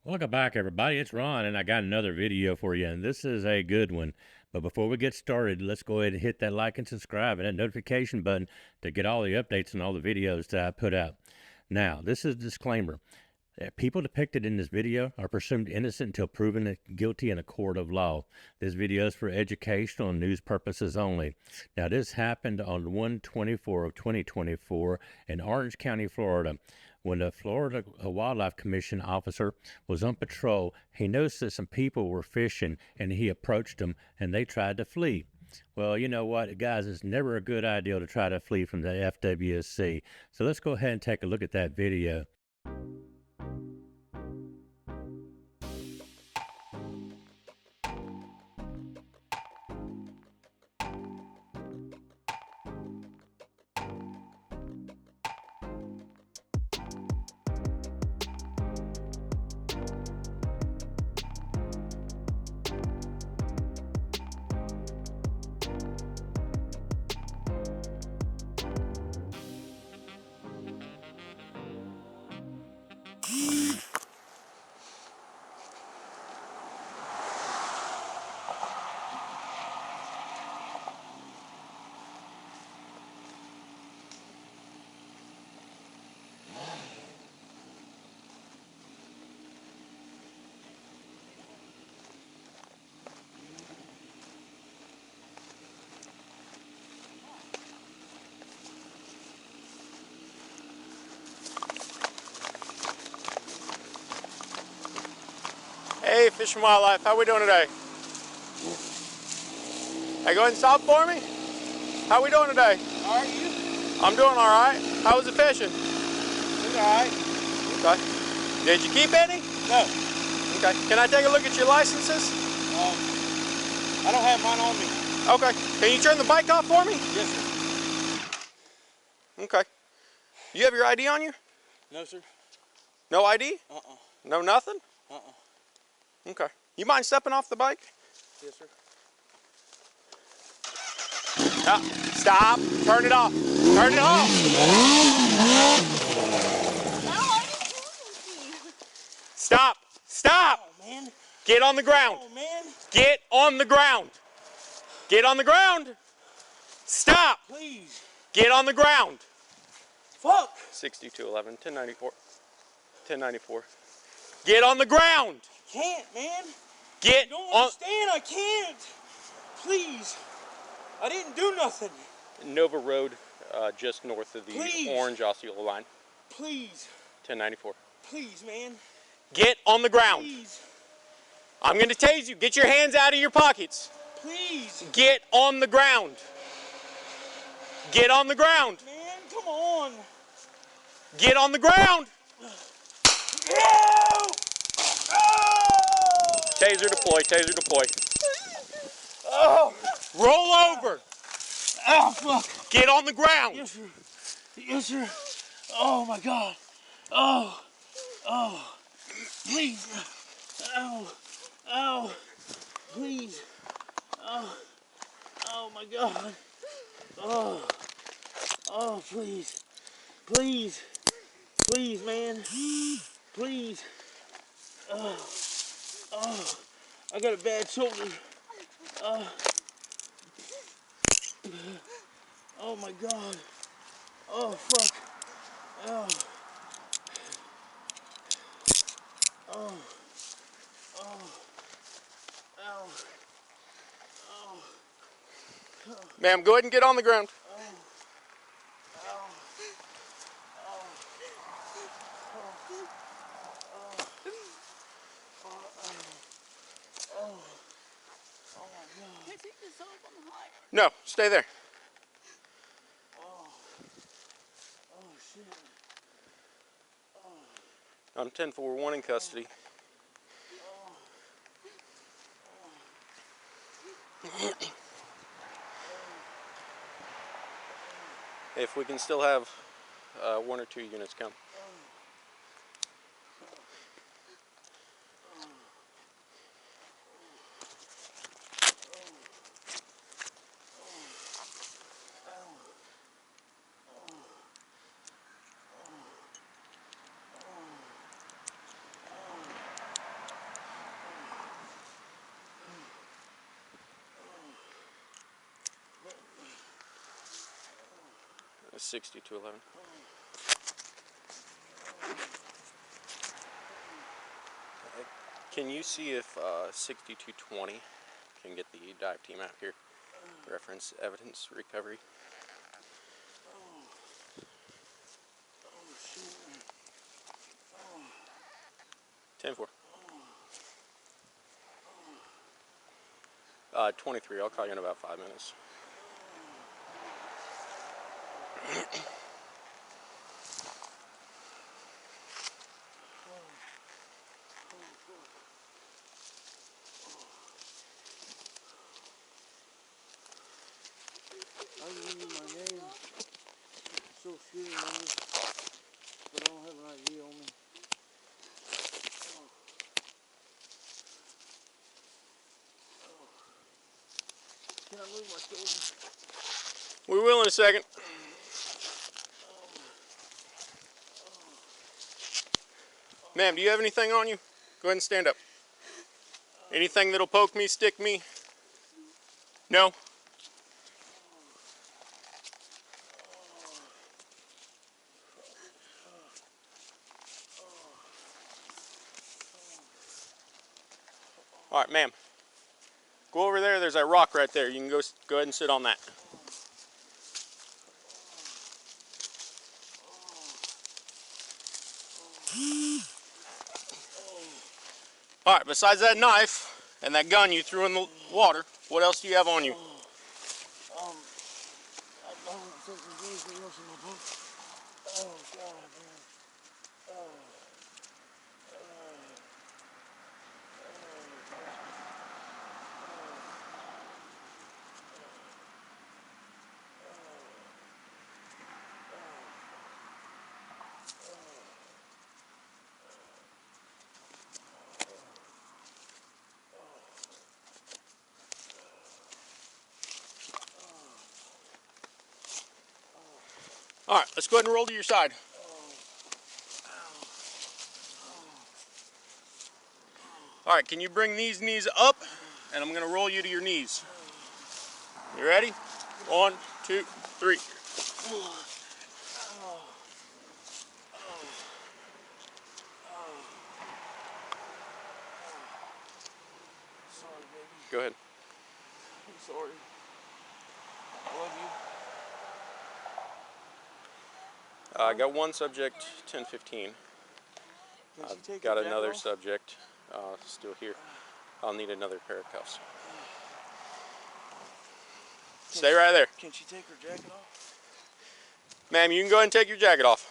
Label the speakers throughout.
Speaker 1: Welcome back, everybody. It's Ron, and I got another video for you, and this is a good one. But before we get started, let's go ahead and hit that like and subscribe and that notification button to get all the updates and all the videos that I put out. Now, this is a disclaimer. People depicted in this video are presumed innocent until proven guilty in a court of law. This video is for educational and news purposes only. Now, this happened on 1/24 of 2024 in Orange County, Florida. When the Florida Wildlife Commission officer was on patrol, he noticed that some people were fishing, and he approached them, and they tried to flee. Well, you know what, guys, it's never a good idea to try to flee from the FWC. So let's go ahead and take a look at that video.
Speaker 2: Hey, Fish and Wildlife, how we doing today? Hey, go ahead and stop for me. How we doing today?
Speaker 3: How are you?
Speaker 2: I'm doing all right. How was the fishing?
Speaker 3: It's all right.
Speaker 2: Okay. Did you keep any?
Speaker 3: No.
Speaker 2: Okay. Can I take a look at your licenses?
Speaker 3: I don't have mine on me.
Speaker 2: Okay. Can you turn the bike off for me?
Speaker 3: Yes, sir.
Speaker 2: Okay. You have your ID on you?
Speaker 3: No, sir.
Speaker 2: No ID?
Speaker 3: Uh-uh.
Speaker 2: No nothing?
Speaker 3: Uh-uh.
Speaker 2: Okay. You mind stepping off the bike?
Speaker 3: Yes, sir.
Speaker 2: Stop. Turn it off. Turn it off. Stop. Stop.
Speaker 3: Oh, man.
Speaker 2: Get on the ground.
Speaker 3: Oh, man.
Speaker 2: Get on the ground. Get on the ground. Stop.
Speaker 3: Please.
Speaker 2: Get on the ground.
Speaker 3: Fuck.
Speaker 2: 6211, 1094. 1094. Get on the ground.
Speaker 3: Can't, man.
Speaker 2: Get
Speaker 3: You don't
Speaker 2: on.
Speaker 3: understand. I can't. Please. I didn't do nothing.
Speaker 2: Nova Road, just north of the
Speaker 3: Please.
Speaker 2: orange Osceola line.
Speaker 3: Please.
Speaker 2: 1094.
Speaker 3: Please, man.
Speaker 2: Get on the ground.
Speaker 3: Please.
Speaker 2: I'm going to tase you. Get your hands out of your pockets.
Speaker 3: Please.
Speaker 2: Get on the ground. Get on the ground.
Speaker 3: Man, come on.
Speaker 2: Get on the ground.
Speaker 3: No! Oh!
Speaker 2: Taser deploy. Taser deploy.
Speaker 3: Oh!
Speaker 2: Roll over.
Speaker 3: Oh, fuck.
Speaker 2: Get on the ground.
Speaker 3: Yes, sir. Yes, sir. Oh, my God. Oh. Oh. Please. Ow. Ow. Please. Oh. Oh, my God. Oh. Oh, please. Please. Please, man. Please. Oh. Oh. I got a bad shoulder. Oh, my God. Oh, fuck. Oh. Oh. Oh. Ow. Oh.
Speaker 2: Ma'am, go ahead and get on the ground.
Speaker 4: Can I take this off on the high?
Speaker 2: No, stay there.
Speaker 3: Oh, shit.
Speaker 2: I'm 10-4, in custody. If we can still have 1 or 2 units come. 6211. Can you see if 6220 can get the dive team out here? Reference evidence recovery. 10-4. 23. I'll call you in about 5 minutes.
Speaker 3: I remember my name, social security number, but I don't have an ID on me. Can I move my shoulders?
Speaker 2: We will in a second. Ma'am, do you have anything on you? Go ahead and stand up. Anything that'll poke me, stick me? No? All right, ma'am. Go over there. There's that rock right there. You can go ahead and sit on that. All right, besides that knife and that gun you threw in the water, what else do you have on you?
Speaker 3: I don't think there's anything else in my book. Oh, God, man.
Speaker 2: All right, let's go ahead and roll to your side. All right, can you bring these knees up? And I'm going to roll you to your knees. You ready? 1, 2, 3.
Speaker 3: Sorry, baby.
Speaker 2: Go ahead.
Speaker 3: I'm sorry. I love you.
Speaker 2: I got one subject, 1015.
Speaker 3: Can she take
Speaker 2: Got
Speaker 3: her jacket
Speaker 2: another
Speaker 3: off?
Speaker 2: subject still here. I'll need another pair of cuffs. Stay right there.
Speaker 3: Can she take her jacket off?
Speaker 2: Ma'am, you can go ahead and take your jacket off.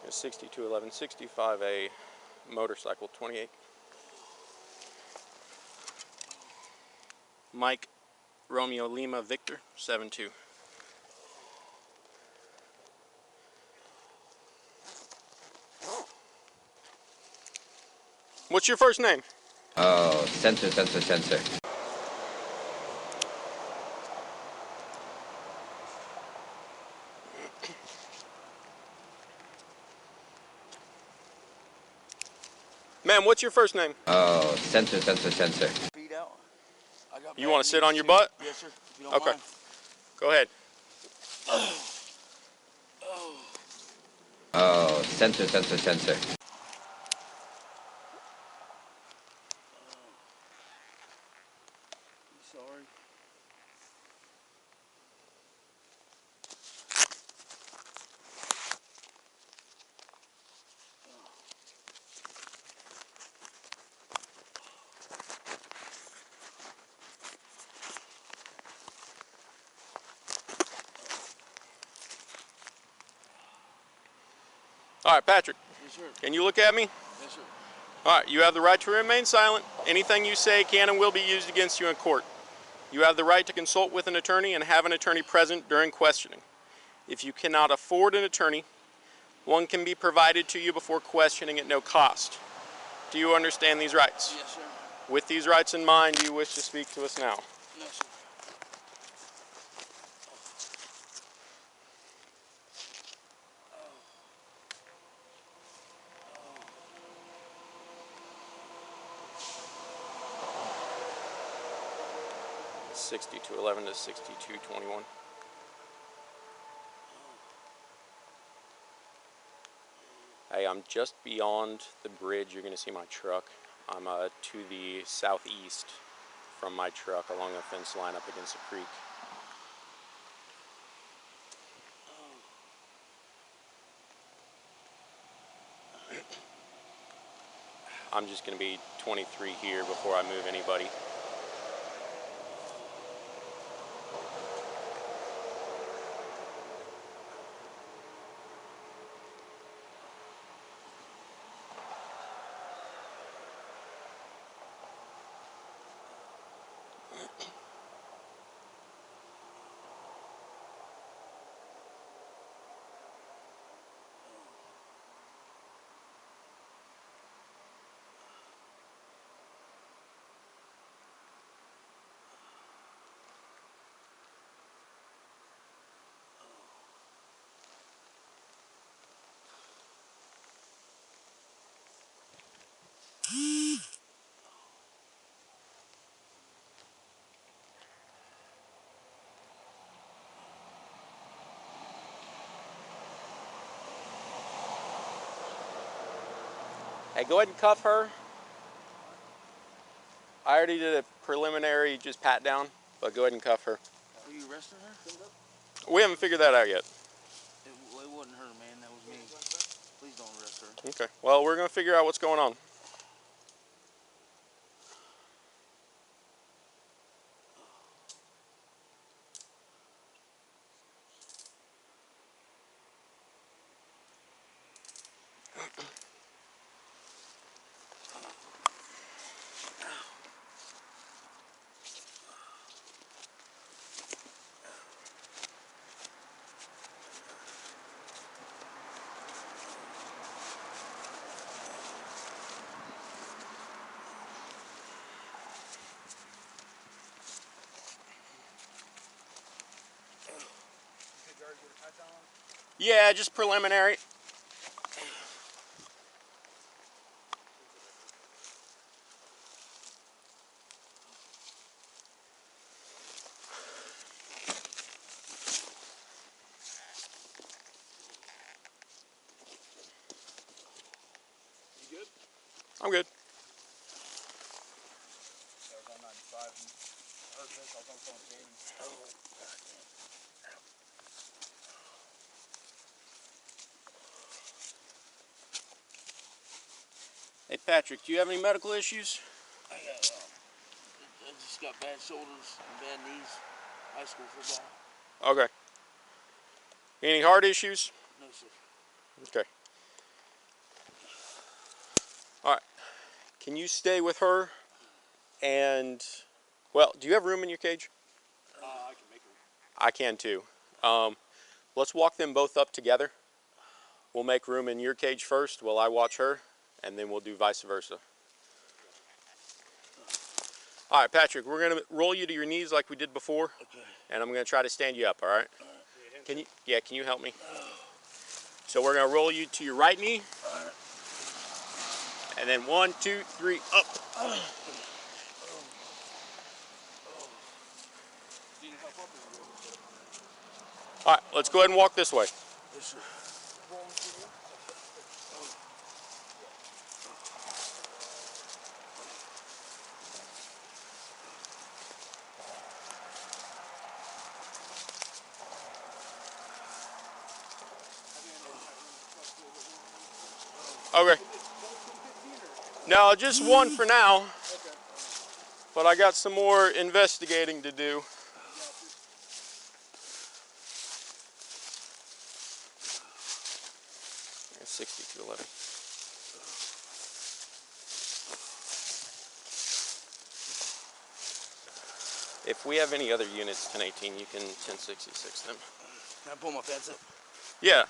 Speaker 2: It's 6211, 65A, motorcycle 28. Mike Romeo Lima Victor 72. What's your first name?
Speaker 4: Oh, censor.
Speaker 2: Ma'am, what's your first name?
Speaker 4: Oh, censor.
Speaker 3: Feet out. I got
Speaker 2: You
Speaker 3: bad
Speaker 2: want to sit
Speaker 3: knees,
Speaker 2: on your
Speaker 3: too.
Speaker 2: butt?
Speaker 3: Yes, sir. If you don't
Speaker 2: Okay.
Speaker 3: mind.
Speaker 2: Go ahead.
Speaker 4: Oh, censor.
Speaker 3: Sorry.
Speaker 2: All right, Patrick,
Speaker 3: Yes, sir.
Speaker 2: can you look at me?
Speaker 3: Yes, sir.
Speaker 2: All right, you have the right to remain silent. Anything you say can and will be used against you in court. You have the right to consult with an attorney and have an attorney present during questioning. If you cannot afford an attorney, one can be provided to you before questioning at no cost. Do you understand these rights?
Speaker 3: Yes, sir.
Speaker 2: With these rights in mind, do you wish to speak to us now?
Speaker 3: Yes, sir.
Speaker 2: 6211 to 6221. Hey, I'm just beyond the bridge. You're going to see my truck. I'm to the southeast from my truck along the fence line up against the creek. I'm just going to be 23 here before I move anybody. Hey, go ahead and cuff her. I already did a preliminary just pat down, but go ahead and cuff her.
Speaker 3: Are you arresting her?
Speaker 2: We haven't figured that out yet.
Speaker 3: It wasn't her, man. That was me. Please don't arrest her.
Speaker 2: Okay. Well, we're going to figure out what's going on. Yeah, just preliminary.
Speaker 3: You good?
Speaker 2: I'm good.
Speaker 3: I was on 95 and I heard this. I was on the phone with Jamie.
Speaker 2: Hey, Patrick, do you have any medical issues?
Speaker 3: I just got bad shoulders and bad knees. High school football.
Speaker 2: Okay. Any heart issues?
Speaker 3: No, sir.
Speaker 2: Okay. All right. Can you stay with her? And, well, do you have room in your cage?
Speaker 3: I can make her.
Speaker 2: I can too. Let's walk them both up together. We'll make room in your cage first while I watch her, and then we'll do vice versa. All right, Patrick, we're going to roll you to your knees like we did before,
Speaker 3: Okay.
Speaker 2: and I'm going to try to stand you up, all right? Can you? Yeah, can you help me? So we're going to roll you to your right knee, and then 1, 2, 3, up. All right, let's go ahead and walk this way.
Speaker 3: Yes, sir.
Speaker 2: Okay. No, just one for now. But I got some more investigating to do. It's 6211. If we have any other units, 1018, you can 1066 them.
Speaker 3: Can I pull my pants up?
Speaker 2: Yeah.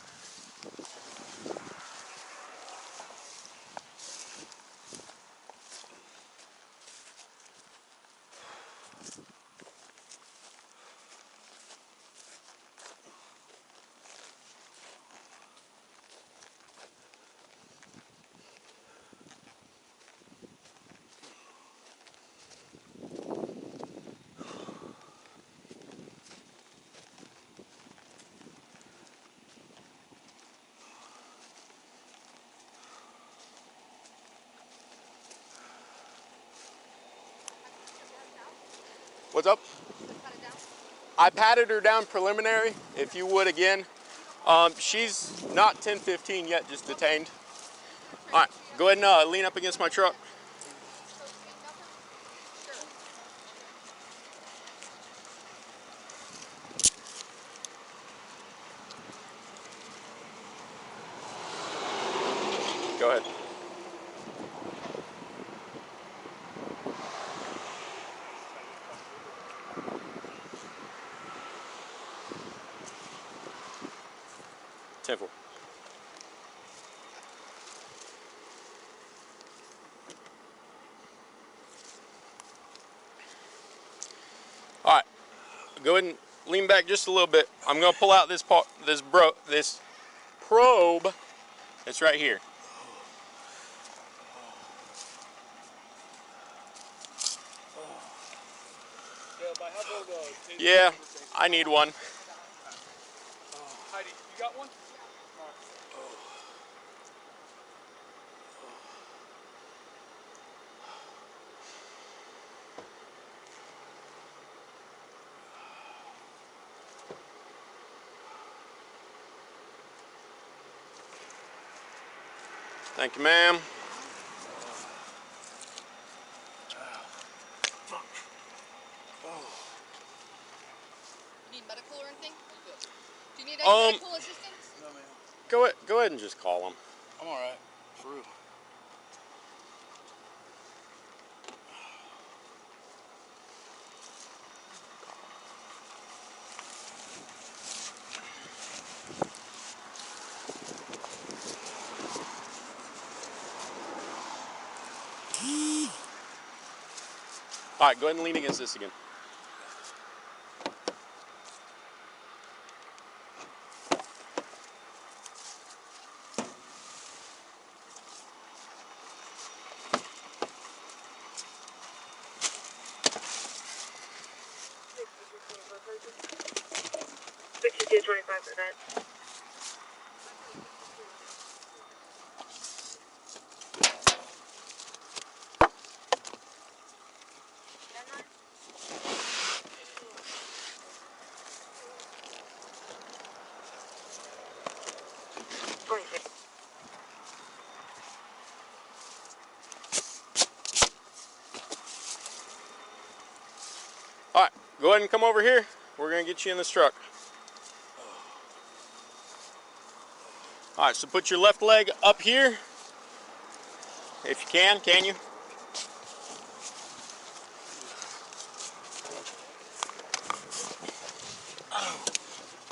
Speaker 2: What's up? I patted her down preliminary, if you would again. She's not 10-15 yet, just detained. All right, go ahead and lean up against my truck. Go ahead. Temple. All right, go ahead and lean back just a little bit. I'm gonna pull out this probe that's right here. Yeah, I need one.
Speaker 5: Heidi, you got one?
Speaker 2: Thank you, ma'am.
Speaker 6: Need medical or anything? Do you need any medical assistance?
Speaker 3: No, man.
Speaker 2: Go ahead and just call them.
Speaker 3: I'm alright. For real.
Speaker 2: All right, go ahead and lean against this again. All right, go ahead and come over here. We're gonna get you in this truck. All right, so put your left leg up here. If you can you?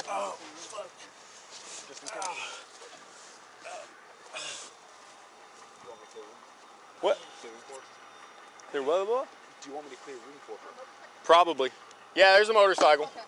Speaker 3: Oh, fuck.
Speaker 2: What? There what?
Speaker 5: Do you want me to clear room for her?
Speaker 2: Probably. Yeah, there's a motorcycle.
Speaker 6: Okay.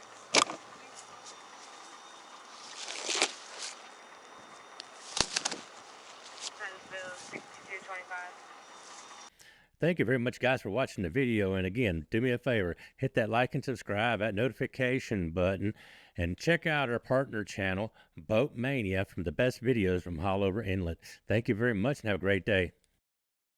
Speaker 1: Thank you very much, guys, for watching the video. And again, do me a favor, hit that like and subscribe, that notification button, and check out our partner channel, Boat Mania, from the best videos from all over Inlet. Thank you very much and have a great day.